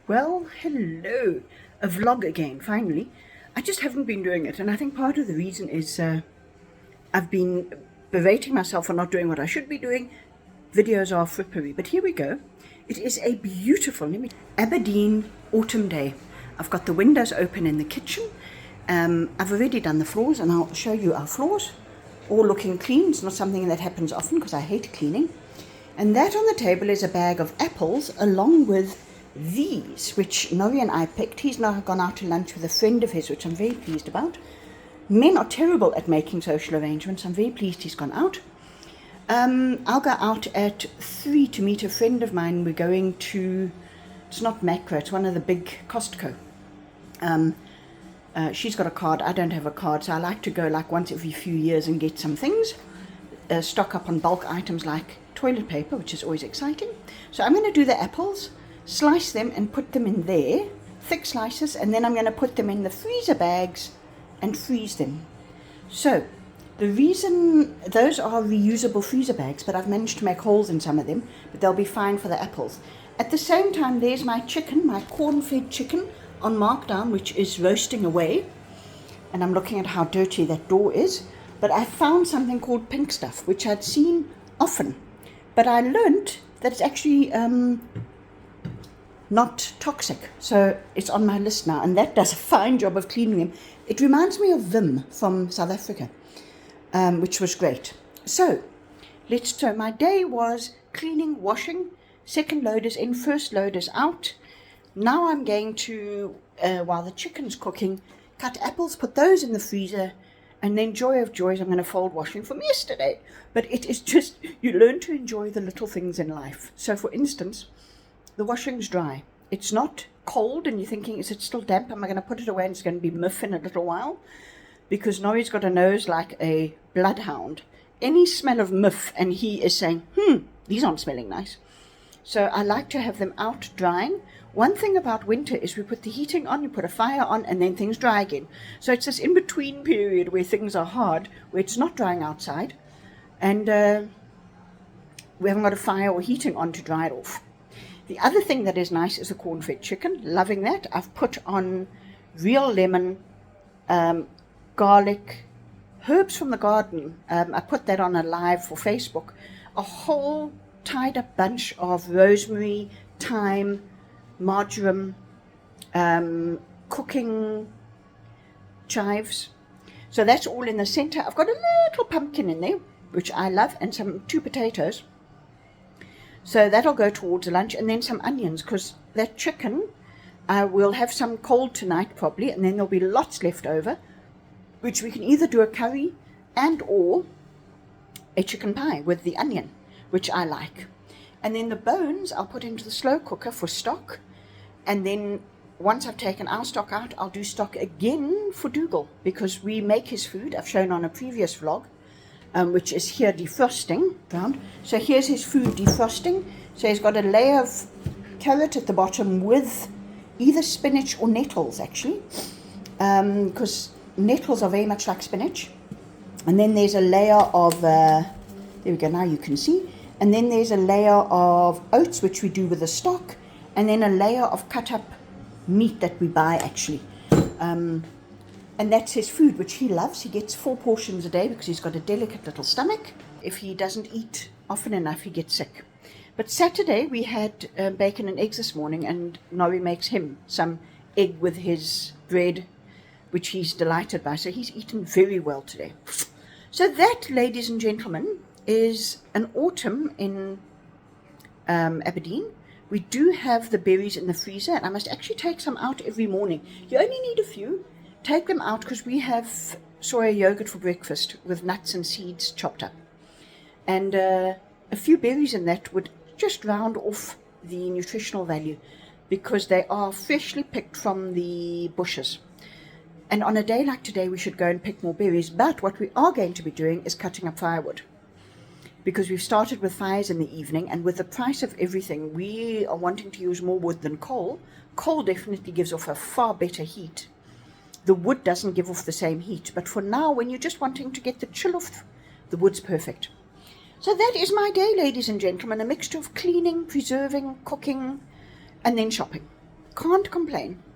Well, hello. A vlog again, finally. I just haven't been doing it, and I think part of the reason is I've been berating myself for not doing what I should be doing. Videos are frippery, but here we go. It is a beautiful Aberdeen autumn day. I've got the windows open in the kitchen. I've already done the floors, and I'll show you our floors. All looking clean. It's not something that happens often because I hate cleaning. And that on the table is a bag of apples along with these, which Nori and I picked. He's now gone out to lunch with a friend of his, which I'm very pleased about. Men are terrible at making social arrangements. I'm very pleased he's gone out. I'll go out at 3 to meet a friend of mine. We're going to, it's not Macro, it's one of the big Costco. She's got a card, I don't have a card, so I like to go like once every few years and get some things. Stock up on bulk items like toilet paper, which is always exciting. So I'm going to do the apples, slice them and put them in there, thick slices, and then I'm going to put them in the freezer bags and freeze them. So the reason, those are reusable freezer bags, but I've managed to make holes in some of them, but they'll be fine for the apples. At the same time, there's my chicken, my corn-fed chicken on markdown, which is roasting away, and I'm looking at how dirty that door is. But I found something called pink stuff, which I'd seen often, but I learnt that it's actually not toxic, so it's on my list now, and that does a fine job of cleaning them. It reminds me of Vim from South Africa, which was great. So my day was cleaning, washing, second load is in, first load is out. Now I'm going to, while the chicken's cooking, cut apples, put those in the freezer, and then joy of joys, I'm going to fold washing from yesterday. But it is just, you learn to enjoy the little things in life. So for instance, the washing's dry. It's not cold and you're thinking, is it still damp? Am I going to put it away and it's going to be muff in a little while? Because Nori's got a nose like a bloodhound. Any smell of muff and he is saying, these aren't smelling nice. So I like to have them out drying. One thing about winter is we put the heating on, you put a fire on, and then things dry again. So it's this in-between period where things are hard, where it's not drying outside, and we haven't got a fire or heating on to dry it off. The other thing that is nice is the corn-fed chicken. Loving that. I've put on real lemon, garlic, herbs from the garden. I put that on a live for Facebook. A whole tied-up bunch of rosemary, thyme, marjoram, cooking chives. So that's all in the center. I've got a little pumpkin in there, which I love, and 2 potatoes. So that'll go towards lunch, and then some onions, because that chicken, I will have some cold tonight probably, and then there'll be lots left over, which we can either do a curry and or a chicken pie with the onion, which I like. And then the bones I'll put into the slow cooker for stock. And then once I've taken our stock out, I'll do stock again for Dougal, because we make his food. I've shown on a previous vlog, which is here defrosting. So here's his food defrosting. So he's got a layer of carrot at the bottom with either spinach or nettles, actually, because nettles are very much like spinach. And then there's a layer of, there we go, now you can see. And then there's a layer of oats, which we do with the stock. And then a layer of cut up meat that we buy, actually. And that's his food, which he loves. He gets 4 portions a day because he's got a delicate little stomach. If he doesn't eat often enough, he gets sick. But Saturday, we had bacon and eggs this morning, and Nori makes him some egg with his bread, which he's delighted by. So he's eaten very well today. So that, ladies and gentlemen, is an autumn in Aberdeen. We do have the berries in the freezer, and I must actually take some out every morning. You only need a few. Take them out because we have soya yogurt for breakfast with nuts and seeds chopped up. And a few berries in that would just round off the nutritional value because they are freshly picked from the bushes. And on a day like today, we should go and pick more berries. But what we are going to be doing is cutting up firewood, because we've started with fires in the evening, and with the price of everything, we are wanting to use more wood than coal. Coal definitely gives off a far better heat. The wood doesn't give off the same heat, but for now, when you're just wanting to get the chill off, the wood's perfect. So that is my day, ladies and gentlemen, a mixture of cleaning, preserving, cooking, and then shopping. can't complain.